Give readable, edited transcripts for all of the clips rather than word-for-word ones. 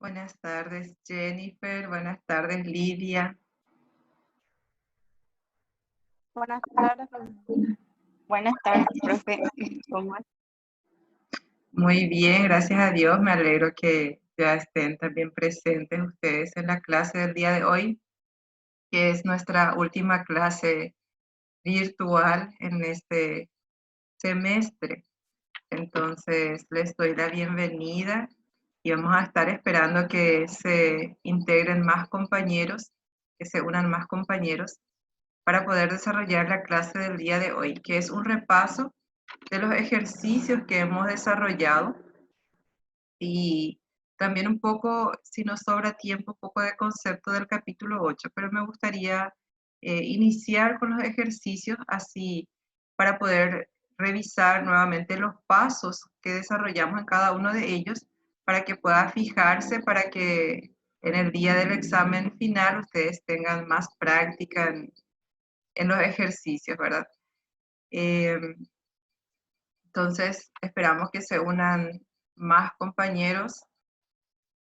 Buenas tardes, Jennifer. Buenas tardes, Lidia. Buenas tardes. Buenas tardes, profe. ¿Cómo es? Muy bien, gracias a Dios. Me alegro que ya estén también presentes ustedes en la clase del día de hoy, que es nuestra última clase virtual en este semestre. Entonces, les doy la bienvenida y vamos a estar esperando que se integren más compañeros, que se unan más compañeros para poder desarrollar la clase del día de hoy, que es un repaso de los ejercicios que hemos desarrollado y también un poco, si nos sobra tiempo, un poco de concepto del capítulo 8, pero me gustaría iniciar con los ejercicios así para poder revisar nuevamente los pasos que desarrollamos en cada uno de ellos para que pueda fijarse, para que en el día del examen final ustedes tengan más práctica en los ejercicios, ¿verdad? Entonces, esperamos que se unan más compañeros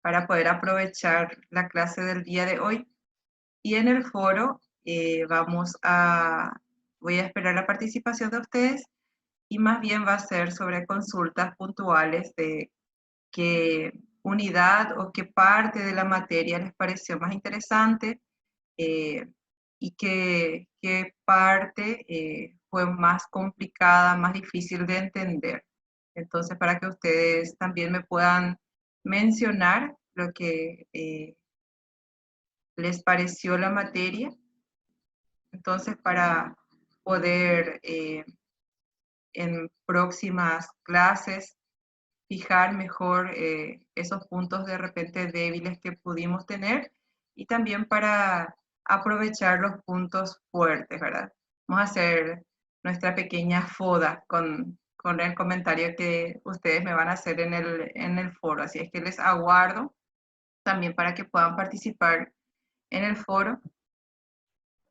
para poder aprovechar la clase del día de hoy. Y en el foro voy a esperar la participación de ustedes y más bien va a ser sobre consultas puntuales de qué unidad o qué parte de la materia les pareció más interesante eh, y qué parte fue más complicada, más difícil de entender. Entonces, para que ustedes también me puedan mencionar lo que les pareció la materia. Entonces, para poder en próximas clases fijar mejor esos puntos de repente débiles que pudimos tener y también para aprovechar los puntos fuertes, ¿verdad? Vamos a hacer nuestra pequeña foda con el comentario que ustedes me van a hacer en el foro. Así es que les aguardo también para que puedan participar en el foro.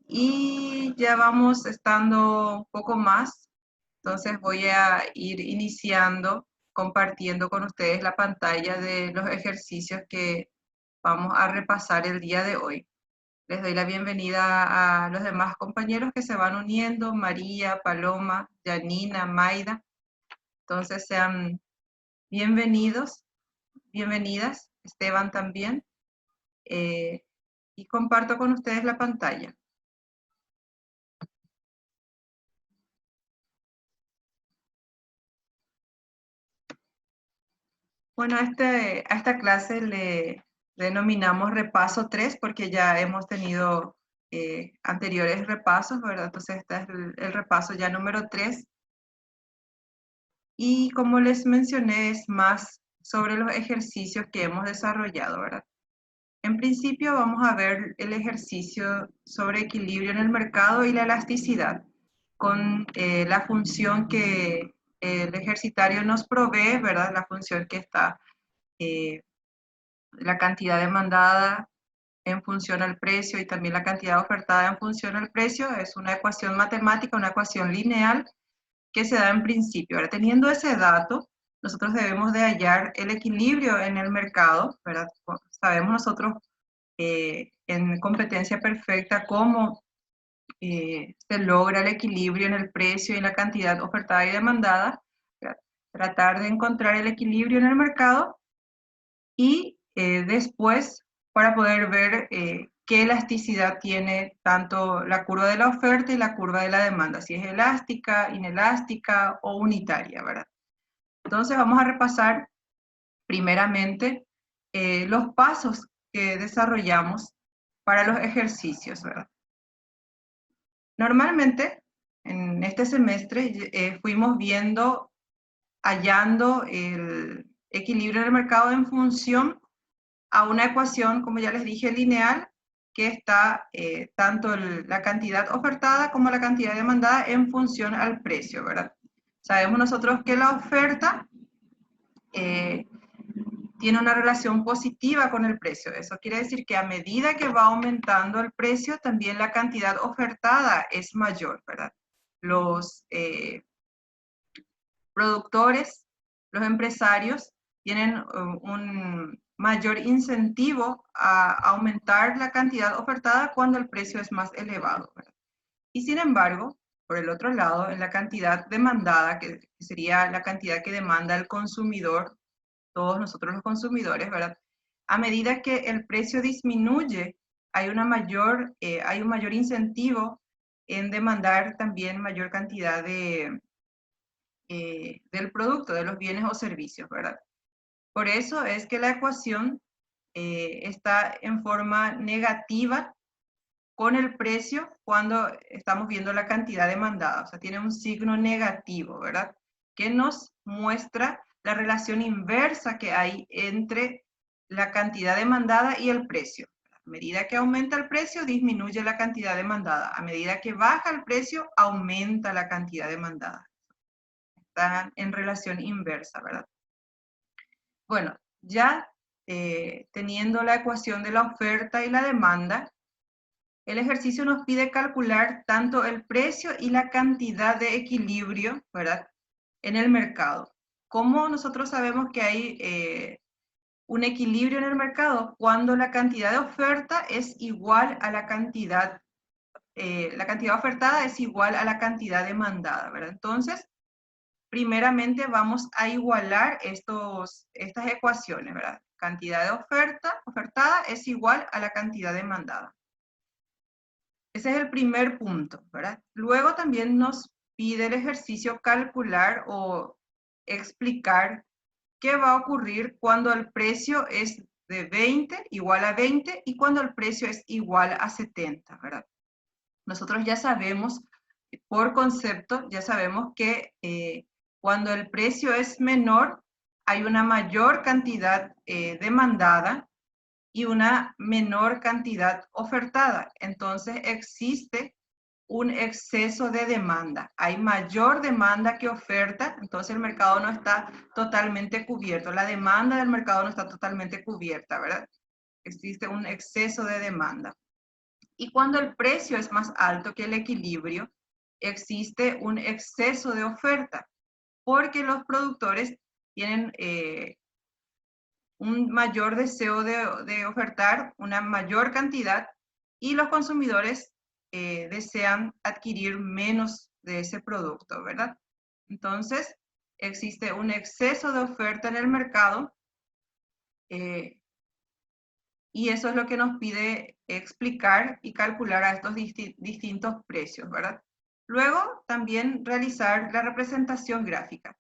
Y ya vamos estando un poco más, entonces voy a ir iniciando, compartiendo con ustedes la pantalla de los ejercicios que vamos a repasar el día de hoy. Les doy la bienvenida a los demás compañeros que se van uniendo, María, Paloma, Janina, Maida. Entonces sean bienvenidos, bienvenidas, Esteban también. Y comparto con ustedes la pantalla. Bueno, a esta clase le denominamos repaso 3 porque ya hemos tenido anteriores repasos, ¿verdad? Entonces este es el repaso ya número 3. Y como les mencioné, es más sobre los ejercicios que hemos desarrollado, ¿verdad? En principio vamos a ver el ejercicio sobre equilibrio en el mercado y la elasticidad, con la función que el ejercitario nos provee, ¿verdad? La función que está la cantidad demandada en función al precio y también la cantidad ofertada en función al precio. Es una ecuación matemática, una ecuación lineal que se da en principio. Ahora, teniendo ese dato, nosotros debemos de hallar el equilibrio en el mercado, ¿verdad? Sabemos nosotros en competencia perfecta cómo se logra el equilibrio en el precio y en la cantidad ofertada y demandada, ¿verdad? Tratar de encontrar el equilibrio en el mercado y después para poder ver qué elasticidad tiene tanto la curva de la oferta y la curva de la demanda, si es elástica, inelástica o unitaria, ¿verdad? Entonces vamos a repasar primeramente los pasos que desarrollamos para los ejercicios, ¿verdad? Normalmente en este semestre fuimos viendo, hallando el equilibrio del mercado en función a una ecuación, como ya les dije, lineal, que está tanto la cantidad ofertada como la cantidad demandada en función al precio, ¿verdad? Sabemos nosotros que la oferta tiene una relación positiva con el precio. Eso quiere decir que a medida que va aumentando el precio, también la cantidad ofertada es mayor, ¿verdad? Los productores, los empresarios, tienen mayor incentivo a aumentar la cantidad ofertada cuando el precio es más elevado, ¿verdad? Y sin embargo, por el otro lado, en la cantidad demandada, que sería la cantidad que demanda el consumidor, todos nosotros los consumidores, ¿verdad? A medida que el precio disminuye, hay un mayor incentivo en demandar también mayor cantidad del producto, de los bienes o servicios, ¿verdad? Por eso es que la ecuación está en forma negativa con el precio cuando estamos viendo la cantidad demandada, o sea, tiene un signo negativo, ¿verdad? Que nos muestra la relación inversa que hay entre la cantidad demandada y el precio. A medida que aumenta el precio, disminuye la cantidad demandada. A medida que baja el precio, aumenta la cantidad demandada. Están en relación inversa, ¿verdad? Bueno, ya teniendo la ecuación de la oferta y la demanda, el ejercicio nos pide calcular tanto el precio y la cantidad de equilibrio, ¿verdad?, en el mercado. ¿Cómo nosotros sabemos que hay un equilibrio en el mercado? Cuando la cantidad de oferta es igual a la cantidad ofertada es igual a la cantidad demandada, ¿verdad? Entonces, primeramente vamos a igualar estas ecuaciones, ¿verdad? Cantidad de ofertada es igual a la cantidad demandada. Ese es el primer punto, ¿verdad? Luego también nos pide el ejercicio calcular o explicar qué va a ocurrir cuando el precio es de 20, igual a 20, y cuando el precio es igual a 70, ¿verdad? Nosotros ya sabemos, por concepto, ya sabemos que cuando el precio es menor, hay una mayor cantidad demandada y una menor cantidad ofertada. Entonces existe un exceso de demanda. Hay mayor demanda que oferta, entonces el mercado no está totalmente cubierto. La demanda del mercado no está totalmente cubierta, ¿verdad? Existe un exceso de demanda. Y cuando el precio es más alto que el equilibrio, existe un exceso de oferta, porque los productores tienen un mayor deseo de ofertar una mayor cantidad y los consumidores desean adquirir menos de ese producto, ¿verdad? Entonces, existe un exceso de oferta en el mercado y eso es lo que nos pide explicar y calcular a estos distintos precios, ¿verdad? Luego, también realizar la representación gráfica.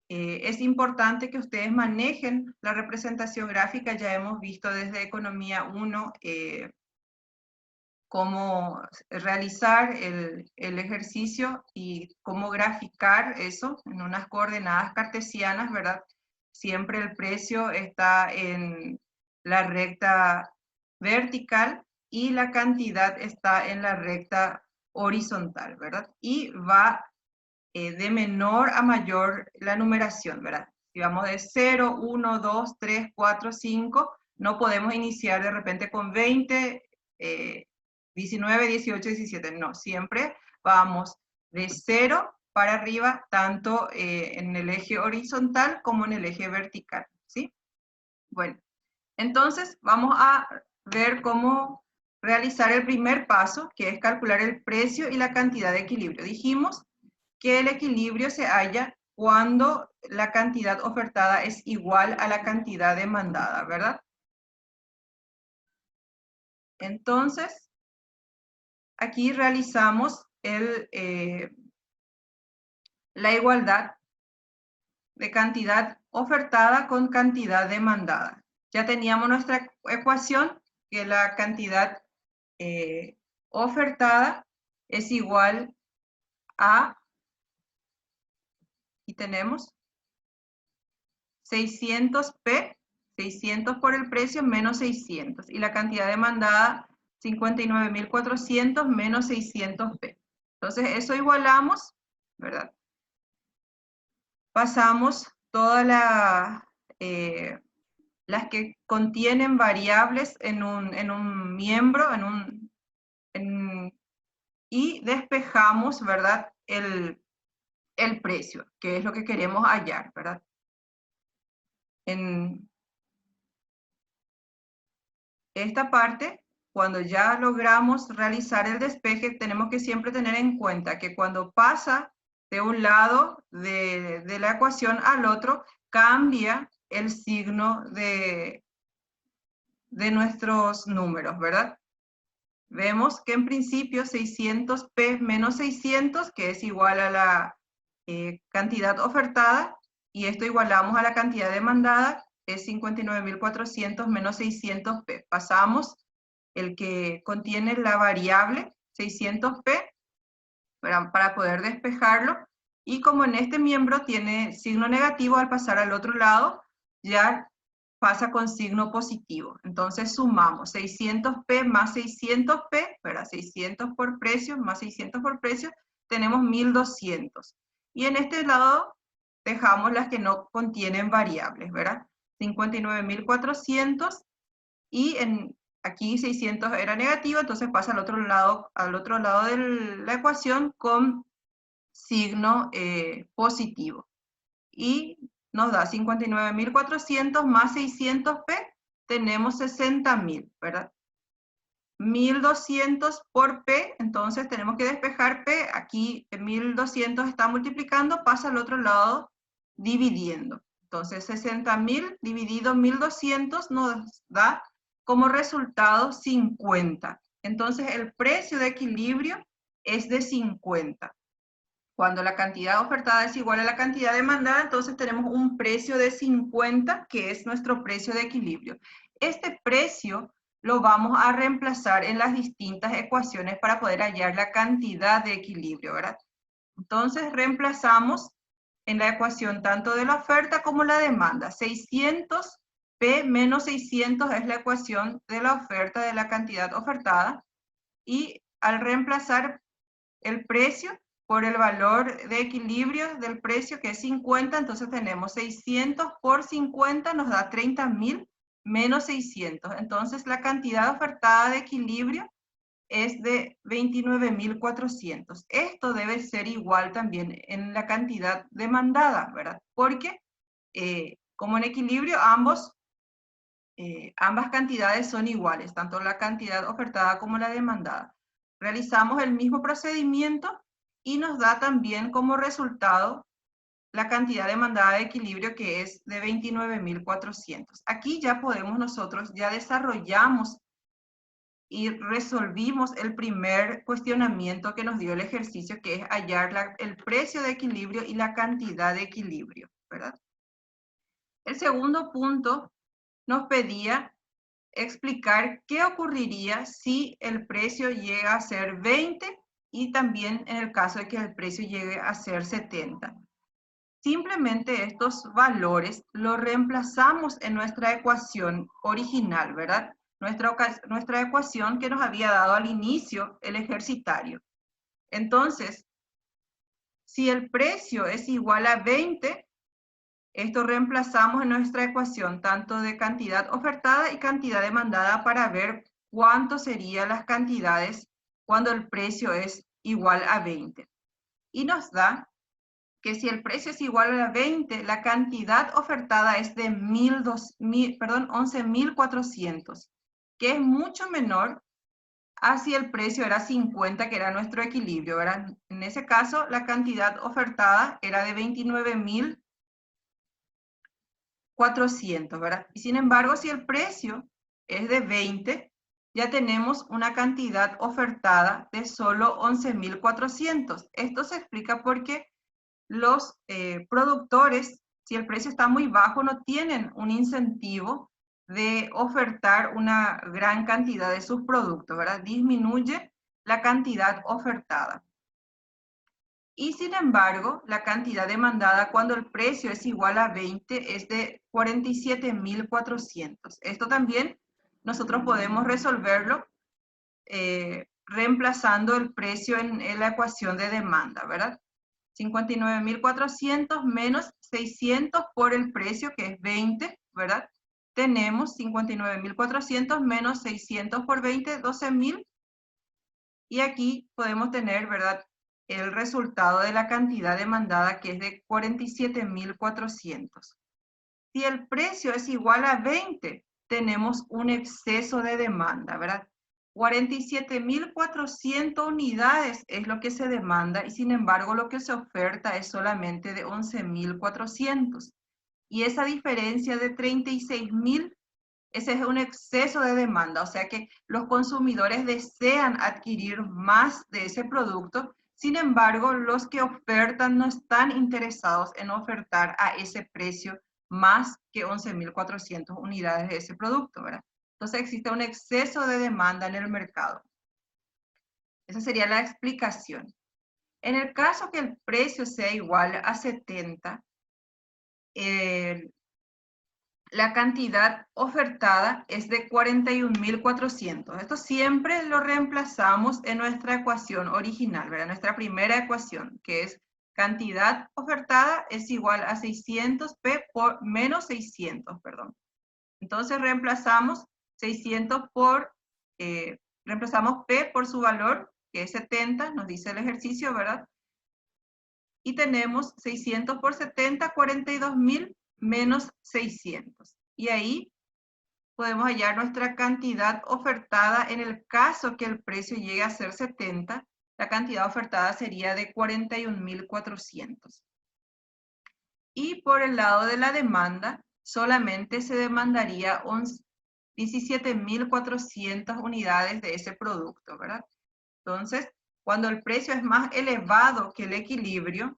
Es importante que ustedes manejen la representación gráfica. Ya hemos visto desde Economía 1 cómo realizar el ejercicio y cómo graficar eso en unas coordenadas cartesianas, ¿verdad? Siempre el precio está en la recta vertical y la cantidad está en la recta horizontal, ¿verdad? Y va de menor a mayor la numeración, ¿verdad? Si vamos de 0, 1, 2, 3, 4, 5, no podemos iniciar de repente con 20, 19, 18, 17, no, siempre vamos de 0 para arriba, tanto en el eje horizontal como en el eje vertical, ¿sí? Bueno, entonces vamos a ver cómo realizar el primer paso, que es calcular el precio y la cantidad de equilibrio. Dijimos que el equilibrio se halla cuando la cantidad ofertada es igual a la cantidad demandada, ¿verdad? Entonces, aquí realizamos la igualdad de cantidad ofertada con cantidad demandada. Ya teníamos nuestra ecuación, que la cantidad ofertada es igual a, y tenemos 600P, 600 por el precio menos 600. Y la cantidad demandada, 59.400 menos 600P. Entonces, eso igualamos, ¿verdad? Pasamos todas las que contienen variables en un miembro, y despejamos, ¿verdad?, el precio, que es lo que queremos hallar, ¿verdad? esta parte, cuando ya logramos realizar el despeje, tenemos que siempre tener en cuenta que cuando pasa de un lado de la ecuación al otro, cambia el signo de nuestros números, ¿verdad? Vemos que en principio 600p menos 600, que es igual a la cantidad ofertada, y esto igualamos a la cantidad demandada, es 59.400 menos 600p. Pasamos el que contiene la variable 600p para poder despejarlo, y como en este miembro tiene signo negativo, al pasar al otro lado ya pasa con signo positivo. Entonces sumamos 600p más 600p, ¿verdad? 600 por precio más 600 por precio, tenemos 1200. Y en este lado dejamos las que no contienen variables, ¿verdad? 59.400, y aquí 600 era negativo, entonces pasa al otro lado de la ecuación con signo positivo. Y nos da 59.400 más 600p, tenemos 60.000, ¿verdad? 1.200 por p, entonces tenemos que despejar p, aquí 1.200 está multiplicando, pasa al otro lado dividiendo. Entonces 60.000 dividido 1.200 nos da como resultado 50. Entonces el precio de equilibrio es de 50. Cuando la cantidad ofertada es igual a la cantidad demandada, entonces tenemos un precio de 50, que es nuestro precio de equilibrio. Este precio lo vamos a reemplazar en las distintas ecuaciones para poder hallar la cantidad de equilibrio, ¿verdad? Entonces reemplazamos en la ecuación tanto de la oferta como la demanda. 600p menos 600 es la ecuación de la oferta de la cantidad ofertada, y al reemplazar el precio por el valor de equilibrio del precio, que es 50, entonces tenemos 600 por 50 nos da 30.000 menos 600. Entonces la cantidad ofertada de equilibrio es de 29.400. Esto debe ser igual también en la cantidad demandada, ¿verdad? Porque como en equilibrio ambas cantidades son iguales, tanto la cantidad ofertada como la demandada. Realizamos el mismo procedimiento y nos da también como resultado la cantidad demandada de equilibrio, que es de 29.400. Aquí ya podemos nosotros, ya desarrollamos y resolvimos el primer cuestionamiento que nos dio el ejercicio, que es hallar el precio de equilibrio y la cantidad de equilibrio, ¿verdad? El segundo punto nos pedía explicar qué ocurriría si el precio llega a ser 20 y también en el caso de que el precio llegue a ser 70. Simplemente estos valores los reemplazamos en nuestra ecuación original, ¿verdad? Nuestra ecuación que nos había dado al inicio el ejercitario. Entonces, si el precio es igual a 20, esto reemplazamos en nuestra ecuación tanto de cantidad ofertada y cantidad demandada para ver cuánto serían las cantidades cuando el precio es igual a 20. Y nos da que si el precio es igual a 20, la cantidad ofertada es de 11.400, que es mucho menor a si el precio era 50, que era nuestro equilibrio, ¿verdad? En ese caso, la cantidad ofertada era de 29.400, ¿verdad? Y sin embargo, si el precio es de 20, ya tenemos una cantidad ofertada de solo 11.400. Esto se explica porque los productores, si el precio está muy bajo, no tienen un incentivo de ofertar una gran cantidad de sus productos, ¿verdad? Disminuye la cantidad ofertada. Y sin embargo, la cantidad demandada cuando el precio es igual a 20 es de 47.400. Esto también nosotros podemos resolverlo reemplazando el precio en la ecuación de demanda, ¿verdad? 59.400 menos 600 por el precio, que es 20, ¿verdad? Tenemos 59.400 menos 600 por 20, 12.000. Y aquí podemos tener, ¿verdad?, el resultado de la cantidad demandada, que es de 47.400. Si el precio es igual a 20, tenemos un exceso de demanda, ¿verdad? 47.400 unidades es lo que se demanda y sin embargo lo que se oferta es solamente de 11.400. Y esa diferencia de 36.000, ese es un exceso de demanda, o sea que los consumidores desean adquirir más de ese producto, sin embargo los que ofertan no están interesados en ofertar a ese precio más que 11.400 unidades de ese producto, ¿verdad? Entonces existe un exceso de demanda en el mercado. Esa sería la explicación. En el caso que el precio sea igual a 70, la cantidad ofertada es de 41.400. Esto siempre lo reemplazamos en nuestra ecuación original, ¿verdad? Nuestra primera ecuación, que es cantidad ofertada es igual a 600p por menos 600, perdón. Entonces reemplazamos 600 por, reemplazamos P por su valor, que es 70, nos dice el ejercicio, ¿verdad? Y tenemos 600 por 70, 42.000 menos 600. Y ahí podemos hallar nuestra cantidad ofertada. En el caso que el precio llegue a ser 70, la cantidad ofertada sería de 41.400. Y por el lado de la demanda, solamente se demandaría 17.400 unidades de ese producto, ¿verdad? Entonces, cuando el precio es más elevado que el equilibrio,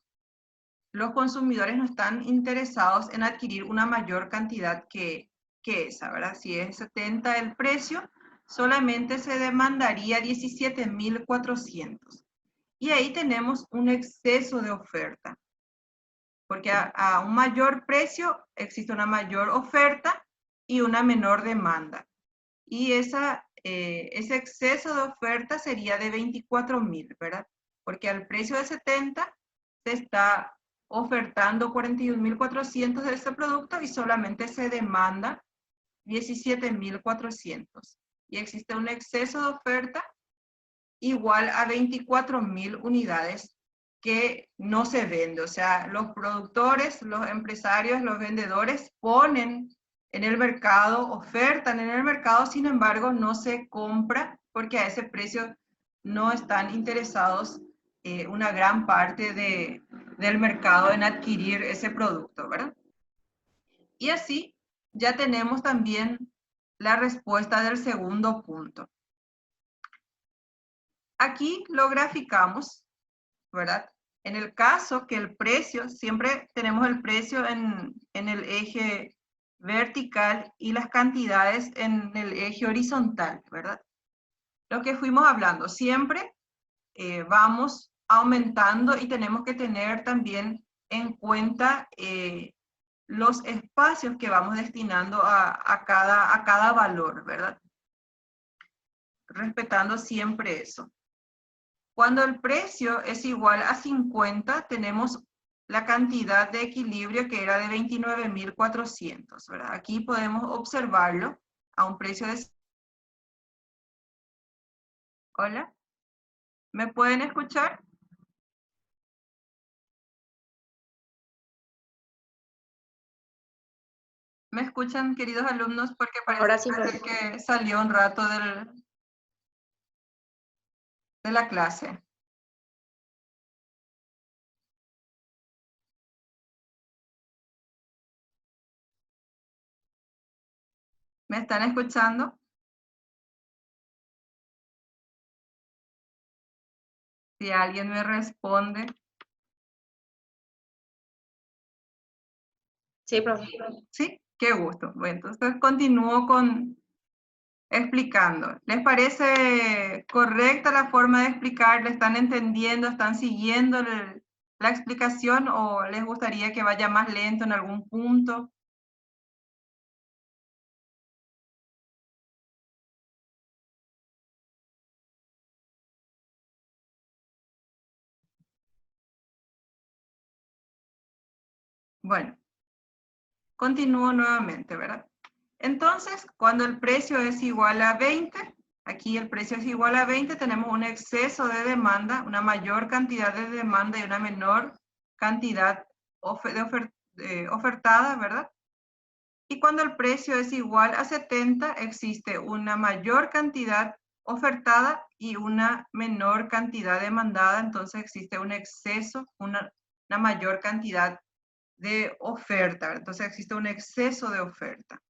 los consumidores no están interesados en adquirir una mayor cantidad que esa, ¿verdad? Si es 70 el precio, solamente se demandaría 17.400. Y ahí tenemos un exceso de oferta, porque a un mayor precio existe una mayor oferta y una menor demanda. Y ese exceso de oferta sería de 24.000, ¿verdad? Porque al precio de 70 se está ofertando 41.400 de ese producto y solamente se demanda 17.400. Y existe un exceso de oferta igual a 24.000 unidades que no se vende. O sea, los productores, los empresarios, los vendedores ponen en el mercado, ofertan en el mercado, sin embargo, no se compra porque a ese precio no están interesados una gran parte del mercado en adquirir ese producto, ¿verdad? Y así ya tenemos también la respuesta del segundo punto. Aquí lo graficamos, ¿verdad? En el caso que el precio, siempre tenemos el precio en el eje vertical y las cantidades en el eje horizontal, ¿verdad? Lo que fuimos hablando, siempre vamos aumentando y tenemos que tener también en cuenta los espacios que vamos destinando a cada valor, ¿verdad? Respetando siempre eso. Cuando el precio es igual a 50, tenemos la cantidad de equilibrio que era de 29.400, ¿verdad? Aquí podemos observarlo a un precio de... Hola, ¿me pueden escuchar? ¿Me escuchan, queridos alumnos? Porque Ahora sí, parece que salió un rato de la clase. ¿Me están escuchando? Si alguien me responde. sí, profe. Sí, qué gusto. Bueno, entonces continúo explicando. ¿Les parece correcta la forma de explicar? ¿Le están entendiendo? ¿Están siguiendo la explicación o les gustaría que vaya más lento en algún punto? Bueno, continúo nuevamente, ¿verdad? Entonces, cuando el precio es igual a 20, aquí el precio es igual a 20, tenemos un exceso de demanda, una mayor cantidad de demanda y una menor cantidad ofertada, ¿verdad? Y cuando el precio es igual a 70, existe una mayor cantidad ofertada y una menor cantidad demandada, entonces existe un exceso, una mayor cantidad de oferta, entonces existe un exceso de oferta.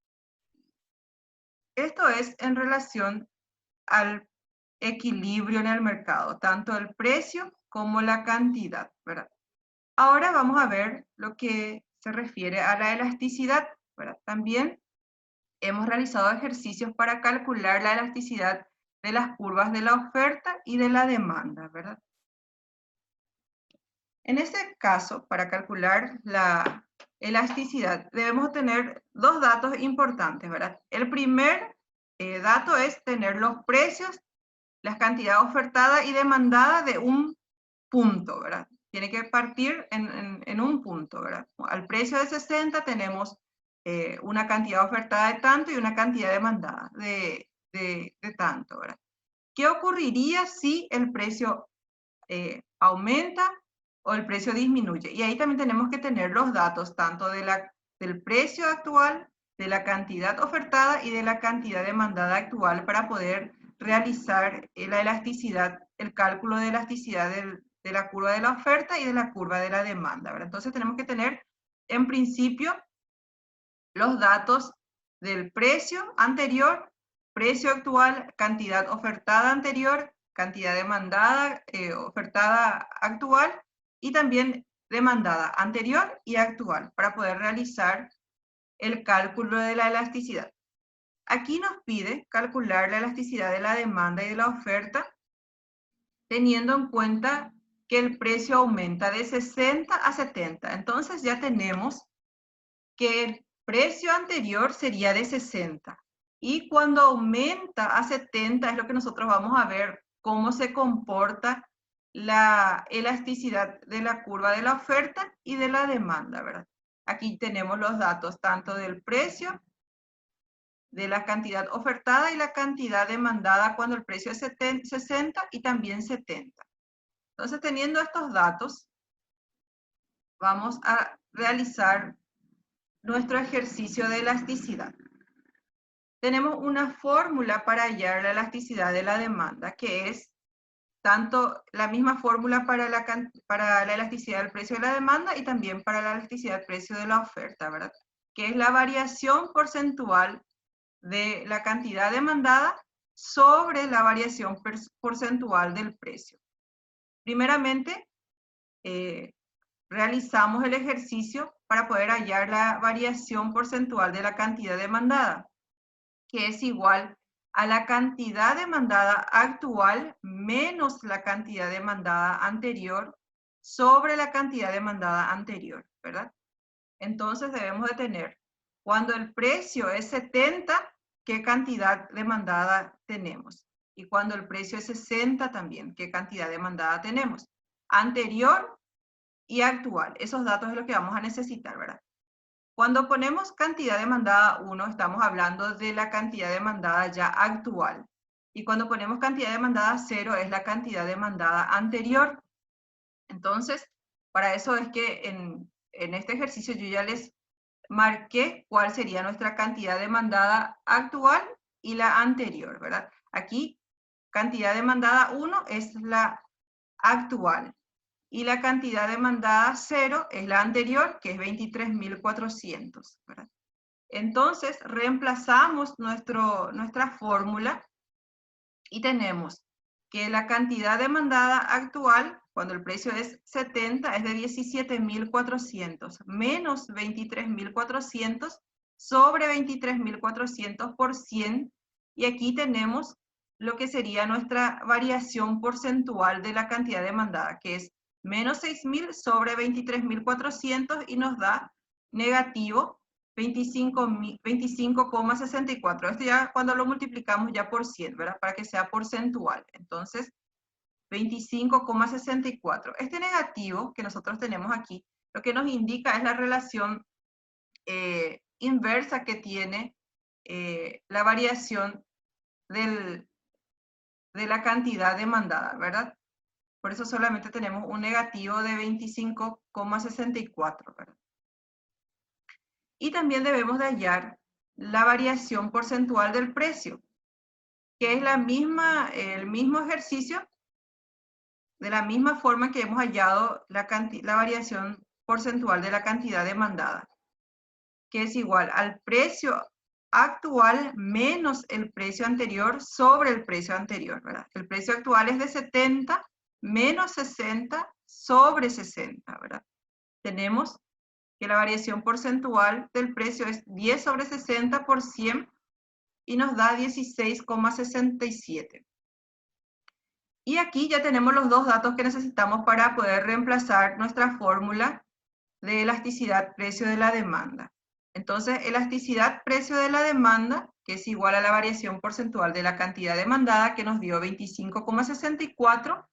Esto es en relación al equilibrio en el mercado, tanto el precio como la cantidad, ¿verdad? Ahora vamos a ver lo que se refiere a la elasticidad, ¿verdad? También hemos realizado ejercicios para calcular la elasticidad de las curvas de la oferta y de la demanda, ¿verdad? En este caso, para calcular la elasticidad, debemos tener dos datos importantes, ¿verdad? El primer dato es tener los precios, las cantidades ofertada y demandada de un punto, ¿verdad? Tiene que partir en un punto, ¿verdad? Al precio de 60 tenemos una cantidad ofertada de tanto y una cantidad demandada de tanto, ¿verdad? ¿Qué ocurriría si el precio aumenta o el precio disminuye? Y ahí también tenemos que tener los datos tanto del precio actual, de la cantidad ofertada y de la cantidad demandada actual para poder realizar la elasticidad, el cálculo de elasticidad de la curva de la oferta y de la curva de la demanda, ¿verdad? Entonces tenemos que tener en principio los datos del precio anterior, precio actual, cantidad ofertada anterior, cantidad demandada, ofertada actual y también demandada anterior y actual para poder realizar el cálculo de la elasticidad. Aquí nos pide calcular la elasticidad de la demanda y de la oferta teniendo en cuenta que el precio aumenta de 60 a 70. Entonces ya tenemos que el precio anterior sería de 60. Y cuando aumenta a 70 es lo que nosotros vamos a ver cómo se comporta la elasticidad de la curva de la oferta y de la demanda, ¿verdad? Aquí tenemos los datos tanto del precio, de la cantidad ofertada y la cantidad demandada cuando el precio es 60 y también 70. Entonces, teniendo estos datos, vamos a realizar nuestro ejercicio de elasticidad. Tenemos una fórmula para hallar la elasticidad de la demanda, que es tanto la misma fórmula para la elasticidad del precio de la demanda y también para la elasticidad del precio de la oferta, ¿verdad? Que es la variación porcentual de la cantidad demandada sobre la variación porcentual del precio. Primeramente, realizamos el ejercicio para poder hallar la variación porcentual de la cantidad demandada, que es igual a la cantidad demandada actual menos la cantidad demandada anterior sobre la cantidad demandada anterior, ¿verdad? Entonces debemos de tener, cuando el precio es 70, ¿qué cantidad demandada tenemos? Y cuando el precio es 60 también, ¿qué cantidad demandada tenemos? Anterior y actual. Esos datos es lo que vamos a necesitar, ¿verdad? Cuando ponemos cantidad demandada 1, estamos hablando de la cantidad demandada ya actual. Y cuando ponemos cantidad demandada 0, es la cantidad demandada anterior. Entonces, para eso es que en este ejercicio yo ya les marqué cuál sería nuestra cantidad demandada actual y la anterior, ¿verdad? Aquí, cantidad demandada 1 es la actual. Y la cantidad demandada 0 es la anterior, que es 23.400, ¿verdad? Entonces, reemplazamos nuestra fórmula y tenemos que la cantidad demandada actual, cuando el precio es 70, es de 17.400, menos 23.400 sobre 23.400 por 100, y aquí tenemos lo que sería nuestra variación porcentual de la cantidad demandada, que es menos 6.000 sobre 23.400 y nos da negativo 25,64. Esto ya cuando lo multiplicamos ya por 100, ¿verdad? Para que sea porcentual. Entonces, 25,64. Este negativo que nosotros tenemos aquí, lo que nos indica es la relación inversa que tiene la variación de la cantidad demandada, ¿verdad? Por eso solamente tenemos un negativo de 25,64, ¿verdad? Y también debemos de hallar la variación porcentual del precio, que es el mismo ejercicio, de la misma forma que hemos hallado la variación porcentual de la cantidad demandada, que es igual al precio actual menos el precio anterior sobre el precio anterior, ¿verdad? El precio actual es de 70 menos 60 sobre 60, ¿verdad? Tenemos que la variación porcentual del precio es 10 sobre 60 por 100 y nos da 16,67. Y aquí ya tenemos los dos datos que necesitamos para poder reemplazar nuestra fórmula de elasticidad precio de la demanda. Entonces, elasticidad precio de la demanda, que es igual a la variación porcentual de la cantidad demandada, que nos dio 25,64,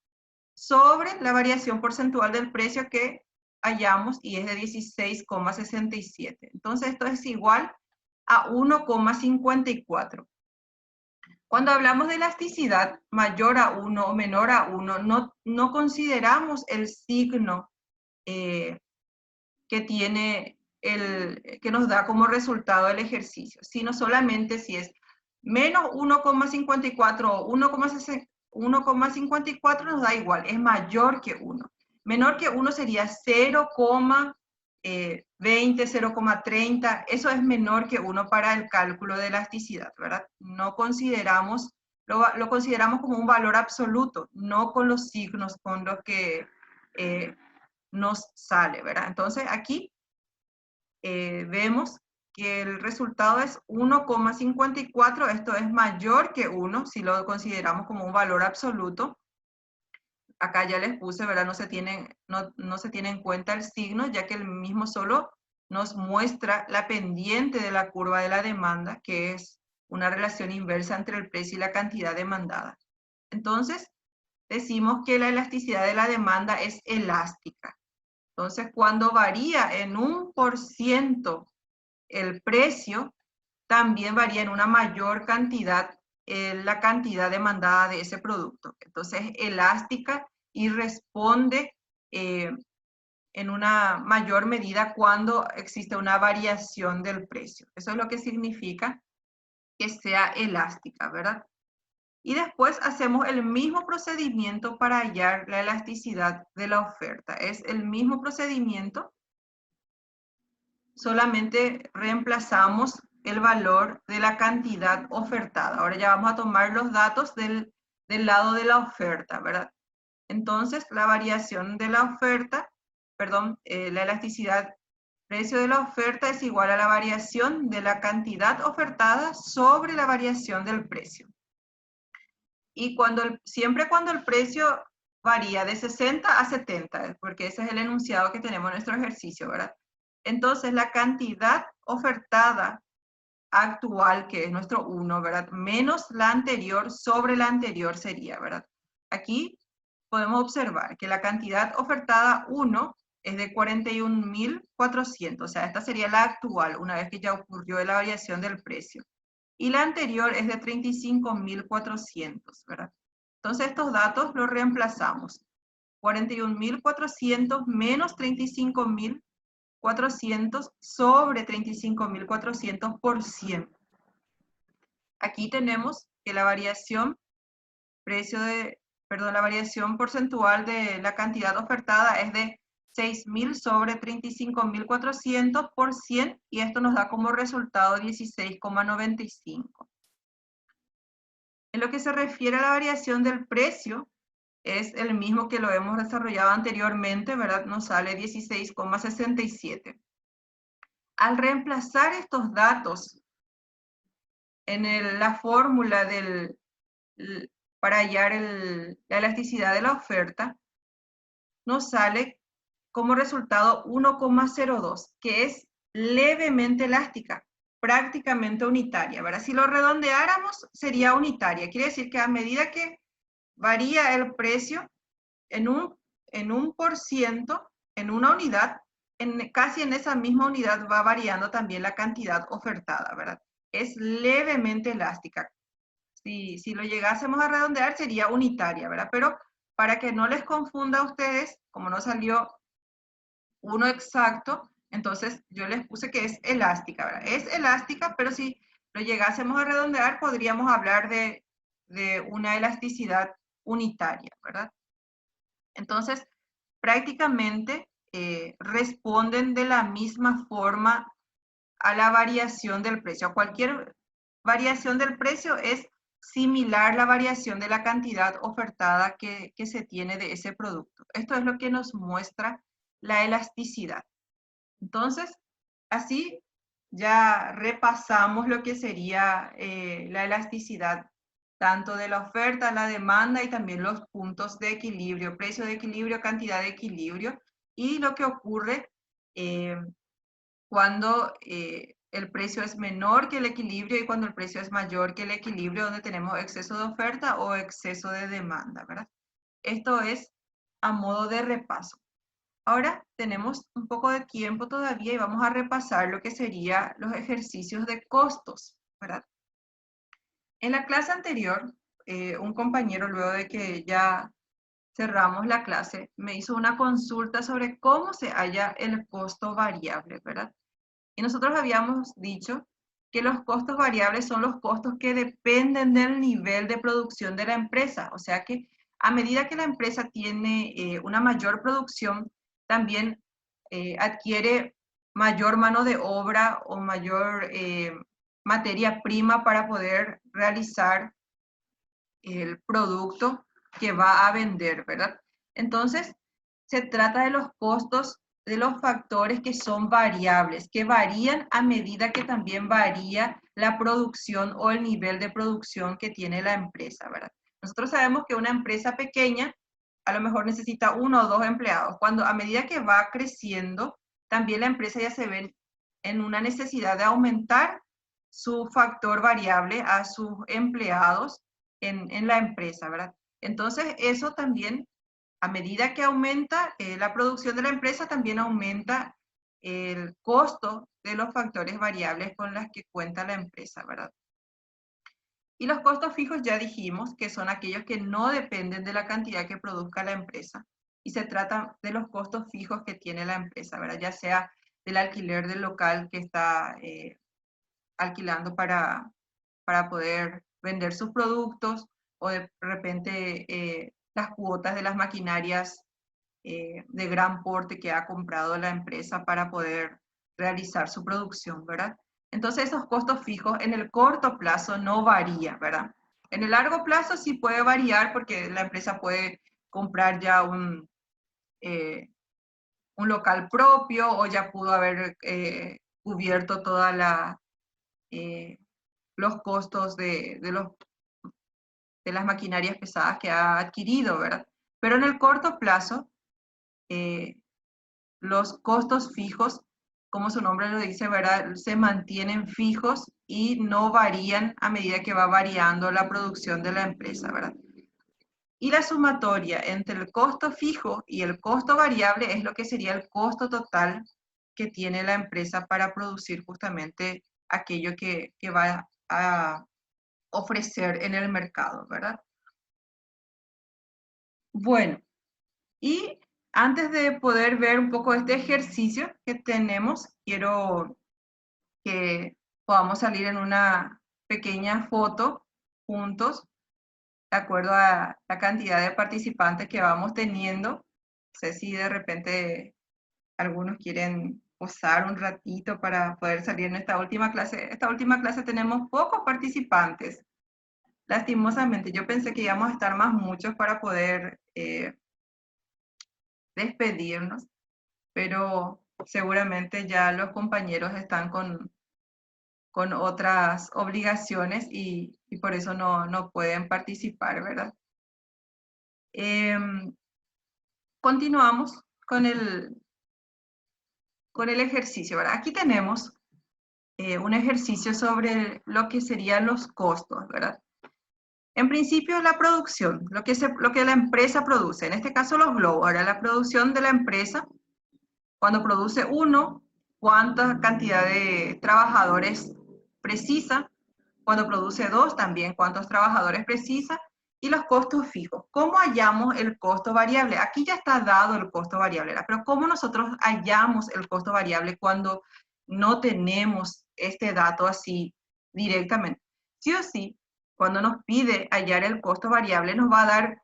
sobre la variación porcentual del precio que hallamos, y es de 16,67. Entonces, esto es igual a 1,54. Cuando hablamos de elasticidad mayor a 1 o menor a 1, no consideramos el signo que nos da como resultado el ejercicio, sino solamente si es menos 1,54 o 1,54 nos da igual, es mayor que 1. Menor que 1 sería 0,20, 0,30, eso es menor que 1 para el cálculo de elasticidad, ¿verdad? No consideramos, lo consideramos como un valor absoluto, no con los signos con los que nos sale, ¿verdad? Entonces aquí vemos que el resultado es 1,54, esto es mayor que 1 si lo consideramos como un valor absoluto. Acá ya les puse, ¿verdad? No se tiene en cuenta el signo, ya que el mismo solo nos muestra la pendiente de la curva de la demanda, que es una relación inversa entre el precio y la cantidad demandada. Entonces, decimos que la elasticidad de la demanda es elástica. Entonces, cuando varía en 1% el precio, también varía en una mayor cantidad la cantidad demandada de ese producto. Entonces, es elástica y responde en una mayor medida cuando existe una variación del precio. Eso es lo que significa que sea elástica, ¿verdad? Y después hacemos el mismo procedimiento para hallar la elasticidad de la oferta. Es el mismo procedimiento, solamente reemplazamos el valor de la cantidad ofertada. Ahora ya vamos a tomar los datos del lado de la oferta, ¿verdad? Entonces, la variación de la oferta, perdón, la elasticidad precio de la oferta es igual a la variación de la cantidad ofertada sobre la variación del precio. Y siempre cuando el precio varía de 60 a 70, porque ese es el enunciado que tenemos en nuestro ejercicio, ¿verdad? Entonces, la cantidad ofertada actual, que es nuestro 1, ¿verdad? Menos la anterior sobre la anterior sería, ¿verdad? Aquí podemos observar que la cantidad ofertada 1 es de 41.400, o sea, esta sería la actual, una vez que ya ocurrió la variación del precio. Y la anterior es de 35.400, ¿verdad? Entonces estos datos los reemplazamos. 41.400 menos 35.400 sobre 35.400 por 100. Aquí tenemos que la variación la variación porcentual de la cantidad ofertada es de 6.000 sobre 35.400 por 100, y esto nos da como resultado 16,95. En lo que se refiere a la variación del precio, es el mismo que lo hemos desarrollado anteriormente, ¿verdad? Nos sale 16,67. Al reemplazar estos datos en la fórmula para hallar la elasticidad de la oferta, nos sale como resultado 1,02, que es levemente elástica, prácticamente unitaria, ¿verdad? Si lo redondeáramos, sería unitaria. Quiere decir que a medida que varía el precio en un por ciento, en una unidad, casi en esa misma unidad va variando también la cantidad ofertada, ¿verdad? Es levemente elástica. Si lo llegásemos a redondear, sería unitaria, ¿verdad? Pero para que no les confunda a ustedes, como no salió uno exacto, Entonces, yo les puse que es elástica, ¿verdad? Es elástica, pero si lo llegásemos a redondear, podríamos hablar de una elasticidad unitaria, ¿verdad? Entonces, prácticamente responden de la misma forma a la variación del precio. A cualquier variación del precio es similar la variación de la cantidad ofertada que se tiene de ese producto. Esto es lo que nos muestra la elasticidad. Entonces, así ya repasamos lo que sería la elasticidad tanto de la oferta, la demanda y también los puntos de equilibrio, precio de equilibrio, cantidad de equilibrio y lo que ocurre cuando el precio es menor que el equilibrio y cuando el precio es mayor que el equilibrio, donde tenemos exceso de oferta o exceso de demanda, ¿verdad? Esto es a modo de repaso. Ahora tenemos un poco de tiempo todavía y vamos a repasar lo que serían los ejercicios de costos, ¿verdad? En la clase anterior, un compañero, luego de que ya cerramos la clase, me hizo una consulta sobre cómo se halla el costo variable, ¿verdad? Y nosotros habíamos dicho que los costos variables son los costos que dependen del nivel de producción de la empresa. O sea que a medida que la empresa tiene una mayor producción, también adquiere mayor mano de obra o mayor materia prima para poder realizar el producto que va a vender, ¿verdad? Entonces, se trata de los costos de los factores que son variables, que varían a medida que también varía la producción o el nivel de producción que tiene la empresa, ¿verdad? Nosotros sabemos que una empresa pequeña a lo mejor necesita 1 o 2 empleados. Cuando a medida que va creciendo, también la empresa ya se ve en una necesidad de aumentar su factor variable a sus empleados en la empresa, ¿verdad? Entonces, eso también, a medida que aumenta la producción de la empresa, también aumenta el costo de los factores variables con las que cuenta la empresa, ¿verdad? Y los costos fijos ya dijimos que son aquellos que no dependen de la cantidad que produzca la empresa. Y se trata de los costos fijos que tiene la empresa, ¿verdad? Ya sea del alquiler del local que está alquilando para poder vender sus productos o de repente las cuotas de las maquinarias de gran porte que ha comprado la empresa para poder realizar su producción, ¿verdad? Entonces esos costos fijos en el corto plazo no varían, ¿verdad? En el largo plazo sí puede variar porque la empresa puede comprar ya un local propio o ya pudo haber cubierto toda los costos de las maquinarias pesadas que ha adquirido, ¿verdad? Pero en el corto plazo, los costos fijos, como su nombre lo dice, ¿verdad? Se mantienen fijos y no varían a medida que va variando la producción de la empresa, ¿verdad? Y la sumatoria entre el costo fijo y el costo variable es lo que sería el costo total que tiene la empresa para producir justamente aquello que va a ofrecer en el mercado, ¿verdad? Bueno, y antes de poder ver un poco este ejercicio que tenemos, quiero que podamos salir en una pequeña foto juntos, de acuerdo a la cantidad de participantes que vamos teniendo. No sé si de repente algunos quieren posar un ratito para poder salir en esta última clase. Esta última clase tenemos pocos participantes. Lastimosamente, yo pensé que íbamos a estar más muchos para poder despedirnos, pero seguramente ya los compañeros están con otras obligaciones y por eso no pueden participar, ¿verdad? Continuamos con el ejercicio, ¿verdad? Aquí tenemos un ejercicio sobre lo que serían los costos, ¿verdad? En principio, la producción, lo que la empresa produce, en este caso los globos, ahora la producción de la empresa, cuando produce uno, cuánta cantidad de trabajadores precisa, cuando produce dos también, cuántos trabajadores precisa, y los costos fijos. ¿Cómo hallamos el costo variable? Aquí ya está dado el costo variable, ¿verdad? Pero ¿cómo nosotros hallamos el costo variable cuando no tenemos este dato así directamente? Sí o sí, cuando nos pide hallar el costo variable, nos va a dar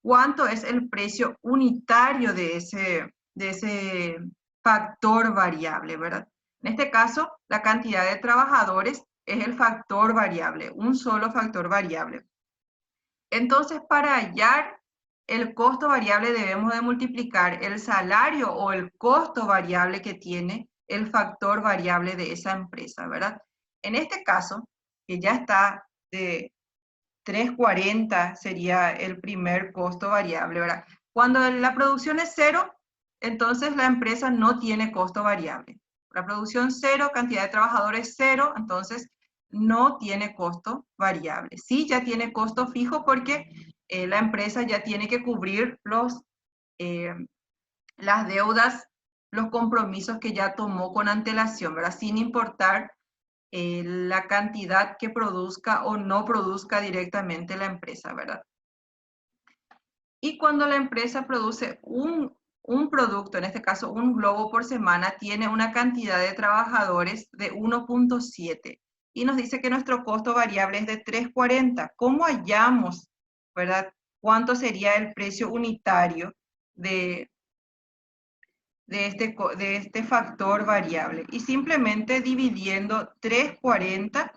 cuánto es el precio unitario de ese factor variable, ¿verdad? En este caso, la cantidad de trabajadores es el factor variable, un solo factor variable. Entonces, para hallar el costo variable debemos de multiplicar el salario o el costo variable que tiene el factor variable de esa empresa, ¿verdad? En este caso, que ya está de 3.40 sería el primer costo variable, ¿verdad? Cuando la producción es cero, entonces la empresa no tiene costo variable. La producción cero, cantidad de trabajadores cero, entonces no tiene costo variable. Sí, ya tiene costo fijo porque la empresa ya tiene que cubrir las deudas, los compromisos que ya tomó con antelación, ¿verdad? Sin importar la cantidad que produzca o no produzca directamente la empresa, ¿verdad? Y cuando la empresa produce un producto, en este caso un globo por semana, tiene una cantidad de trabajadores de 1.7 y nos dice que nuestro costo variable es de 3.40. ¿Cómo hallamos, verdad? ¿Cuánto sería el precio unitario de este factor variable? Y simplemente dividiendo 3.40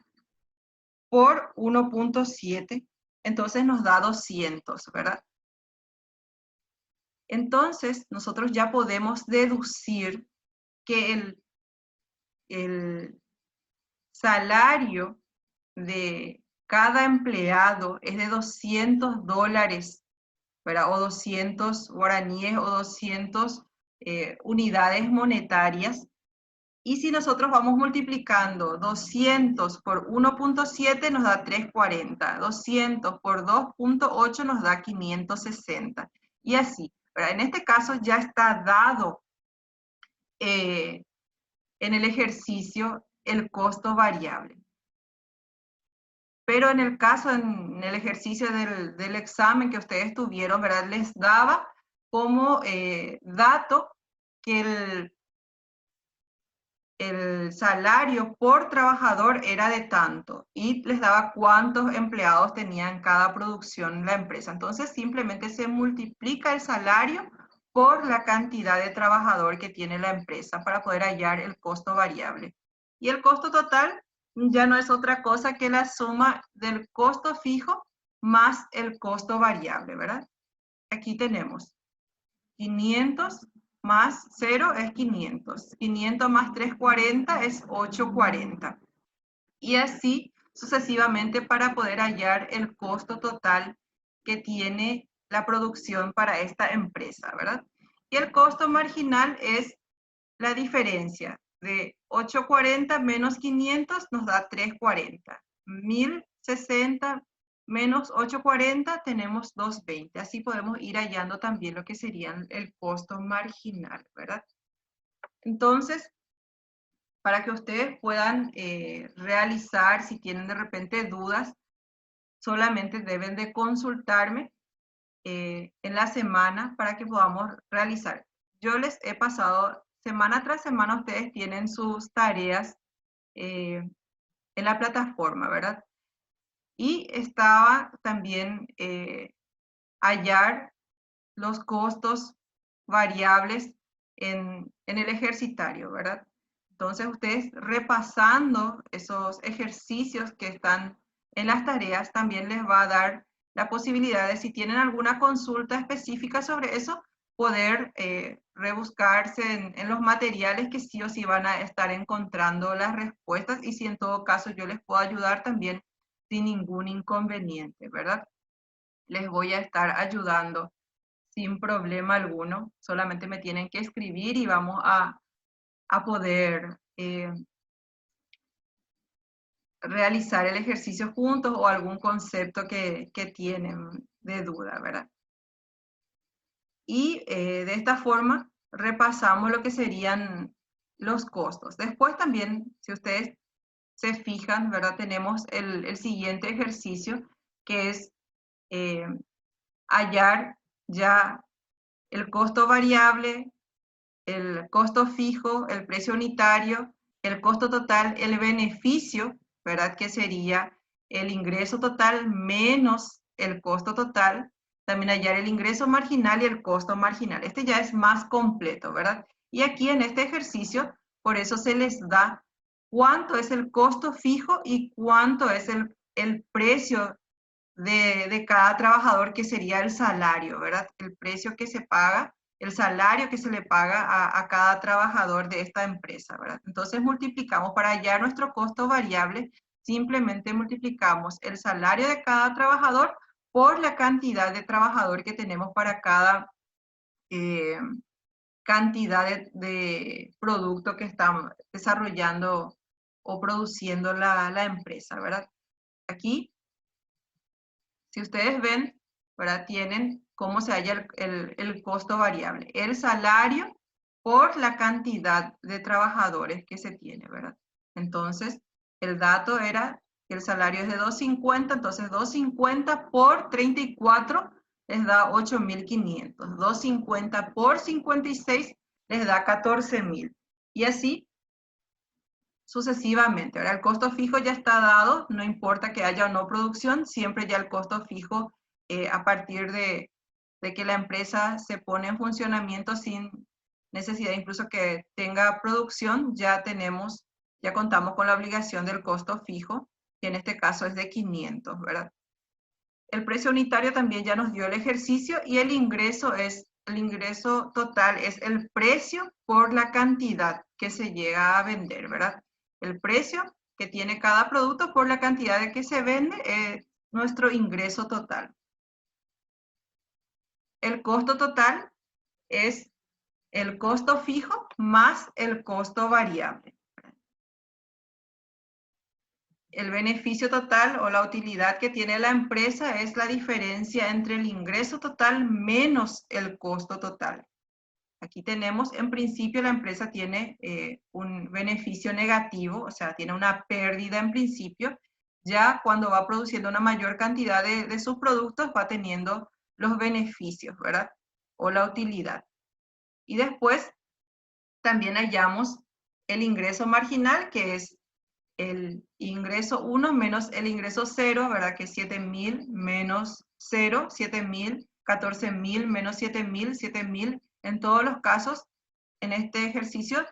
por 1.7, entonces nos da 200, ¿verdad? Entonces, nosotros ya podemos deducir que el salario de cada empleado es de $200, ¿verdad? O 200 guaraníes o 200 unidades monetarias. Y si nosotros vamos multiplicando 200 por 1.7 nos da 340, 200 por 2.8 nos da 560. Y así, ¿verdad? En este caso ya está dado en el ejercicio el costo variable. Pero en el caso, en el ejercicio del examen que ustedes tuvieron, ¿verdad? Les daba como dato que el salario por trabajador era de tanto y les daba cuántos empleados tenían cada producción la empresa. Entonces simplemente se multiplica el salario por la cantidad de trabajador que tiene la empresa para poder hallar el costo variable. Y el costo total ya no es otra cosa que la suma del costo fijo más el costo variable, ¿verdad? Aquí tenemos 500 más 0 es 500. 500 más 340 es 840. Y así sucesivamente para poder hallar el costo total que tiene la producción para esta empresa, ¿verdad? Y el costo marginal es la diferencia de 840 menos 500 nos da 340. 1060 menos 840 tenemos 220. Así podemos ir hallando también lo que serían el costo marginal, ¿verdad? Entonces, para que ustedes puedan realizar, si tienen de repente dudas, solamente deben de consultarme en la semana para que podamos realizar. Yo les he pasado, semana tras semana ustedes tienen sus tareas en la plataforma, ¿verdad? Y estaba también hallar los costos variables en el ejercitario, ¿verdad? Entonces ustedes repasando esos ejercicios que están en las tareas también les va a dar la posibilidad de, si tienen alguna consulta específica sobre eso, poder rebuscarse en los materiales que sí o sí van a estar encontrando las respuestas y si en todo caso yo les puedo ayudar también sin ningún inconveniente, ¿verdad? Les voy a estar ayudando sin problema alguno, solamente me tienen que escribir y vamos a poder realizar el ejercicio juntos o algún concepto que tienen de duda, ¿verdad? Y de esta forma repasamos lo que serían los costos. Después también, si ustedes se fijan, ¿verdad? Tenemos el siguiente ejercicio que es hallar ya el costo variable, el costo fijo, el precio unitario, el costo total, el beneficio, ¿verdad? Que sería el ingreso total menos el costo total. También hallar el ingreso marginal y el costo marginal. Este ya es más completo, ¿verdad? Y aquí en este ejercicio, por eso se les da cuánto es el costo fijo y cuánto es el precio de cada trabajador, que sería el salario, ¿verdad? El precio que se paga, el salario que se le paga a cada trabajador de esta empresa, ¿verdad? Entonces multiplicamos para hallar nuestro costo variable, simplemente multiplicamos el salario de cada trabajador por la cantidad de trabajador que tenemos para cada cantidad de producto que estamos desarrollando o produciendo la empresa, ¿verdad? Aquí, si ustedes ven, ¿verdad? Tienen cómo se halla el costo variable. El salario por la cantidad de trabajadores que se tiene, ¿verdad? Entonces, el dato era que el salario es de 250, entonces 250 por 34 les da 8.500. 250 por 56 les da 14.000. Y así sucesivamente. Ahora el costo fijo ya está dado, no importa que haya o no producción, siempre ya el costo fijo a partir de que la empresa se pone en funcionamiento sin necesidad incluso que tenga producción, ya contamos con la obligación del costo fijo, que en este caso es de 500, ¿verdad? El precio unitario también ya nos dio el ejercicio y el ingreso total es el precio por la cantidad que se llega a vender, ¿verdad? El precio que tiene cada producto por la cantidad de que se vende es nuestro ingreso total. El costo total es el costo fijo más el costo variable. El beneficio total o la utilidad que tiene la empresa es la diferencia entre el ingreso total menos el costo total. Aquí tenemos, en principio, la empresa tiene un beneficio negativo, o sea, tiene una pérdida en principio. Ya cuando va produciendo una mayor cantidad de sus productos, va teniendo los beneficios, ¿verdad? O la utilidad. Y después también hallamos el ingreso marginal, que es el ingreso 1 menos el ingreso 0, ¿verdad? Que es 7.000 menos 0, 7.000, 14.000 menos 7.000, 7.000. En todos los casos, en este ejercicio,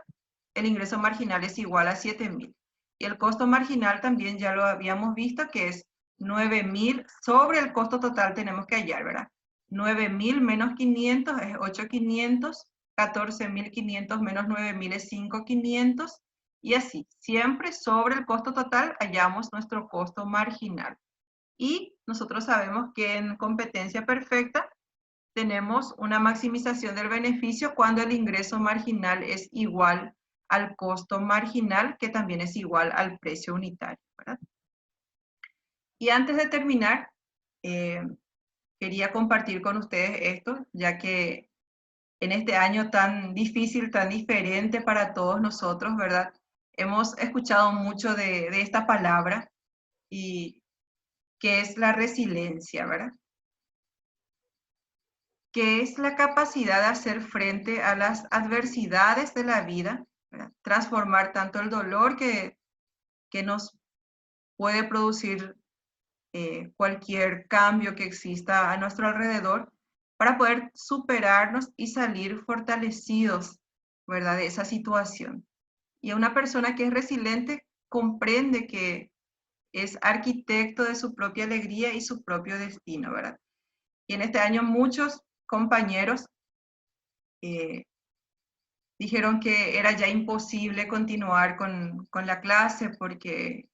el ingreso marginal es igual a 7.000. Y el costo marginal también ya lo habíamos visto, que es 9.000 sobre el costo total tenemos que hallar, ¿verdad? 9.000 menos 500 es 8.500, 14.500 menos 9.000 es 5.500, y así, siempre sobre el costo total hallamos nuestro costo marginal. Y nosotros sabemos que en competencia perfecta tenemos una maximización del beneficio cuando el ingreso marginal es igual al costo marginal, que también es igual al precio unitario, ¿verdad? Y antes de terminar, quería compartir con ustedes esto, ya que en este año tan difícil, tan diferente para todos nosotros, ¿verdad? Hemos escuchado mucho de esta palabra, y que es la resiliencia, ¿verdad? Que es la capacidad de hacer frente a las adversidades de la vida, ¿verdad? Transformar tanto el dolor que nos puede producir cualquier cambio que exista a nuestro alrededor, para poder superarnos y salir fortalecidos, ¿verdad? De esa situación. Y una persona que es resiliente comprende que es arquitecto de su propia alegría y su propio destino, ¿verdad? Y en este año muchos compañeros dijeron que era ya imposible continuar con la clase porque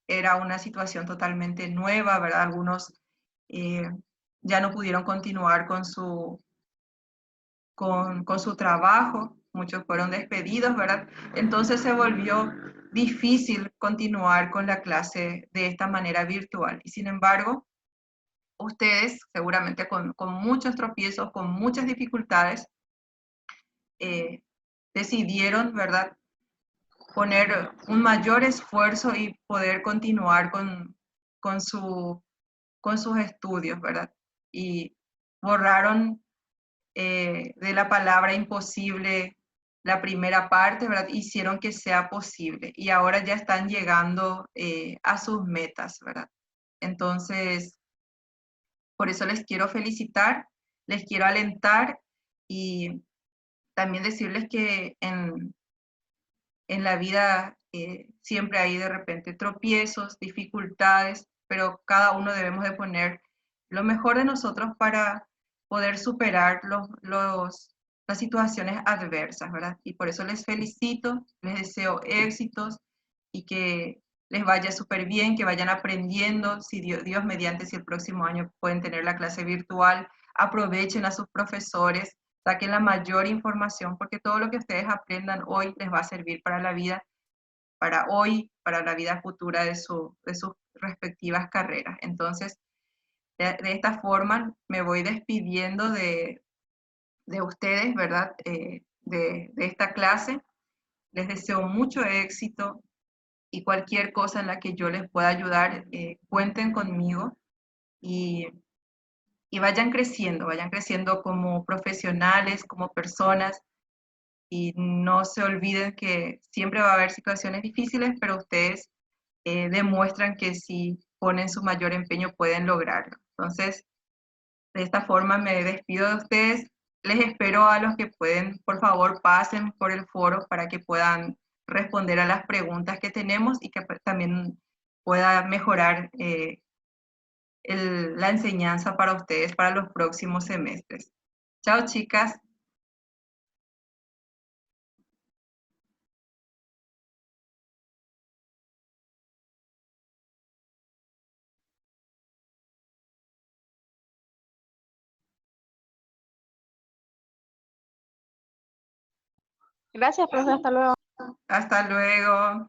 era una situación totalmente nueva, ¿verdad? Algunos ya no pudieron continuar con su trabajo, muchos fueron despedidos, ¿verdad? Entonces se volvió difícil continuar con la clase de esta manera virtual. Y sin embargo, ustedes seguramente con muchos tropiezos, con muchas dificultades, decidieron, ¿verdad?, poner un mayor esfuerzo y poder continuar con su con sus estudios, ¿verdad? Y borraron de la palabra imposible la primera parte, ¿verdad? Hicieron que sea posible y ahora ya están llegando a sus metas, ¿verdad? Entonces, por eso les quiero felicitar, les quiero alentar y también decirles que en la vida siempre hay de repente tropiezos, dificultades, pero cada uno debemos de poner lo mejor de nosotros para poder superar las situaciones adversas, ¿verdad? Y por eso les felicito, les deseo éxitos y que les vaya súper bien, que vayan aprendiendo, si Dios mediante, si el próximo año pueden tener la clase virtual, aprovechen a sus profesores, saquen la mayor información, porque todo lo que ustedes aprendan hoy les va a servir para la vida, para hoy, para la vida futura de sus respectivas carreras. Entonces, de esta forma me voy despidiendo de ustedes, ¿verdad? De esta clase. Les deseo mucho éxito y cualquier cosa en la que yo les pueda ayudar, cuenten conmigo y, y vayan creciendo como profesionales, como personas y no se olviden que siempre va a haber situaciones difíciles, pero ustedes demuestran que si ponen su mayor empeño pueden lograrlo. Entonces, de esta forma me despido de ustedes. Les espero a los que pueden, por favor, pasen por el foro para que puedan responder a las preguntas que tenemos y que también pueda mejorar la enseñanza para ustedes para los próximos semestres. Chao, chicas. Gracias, profe, hasta luego. Hasta luego.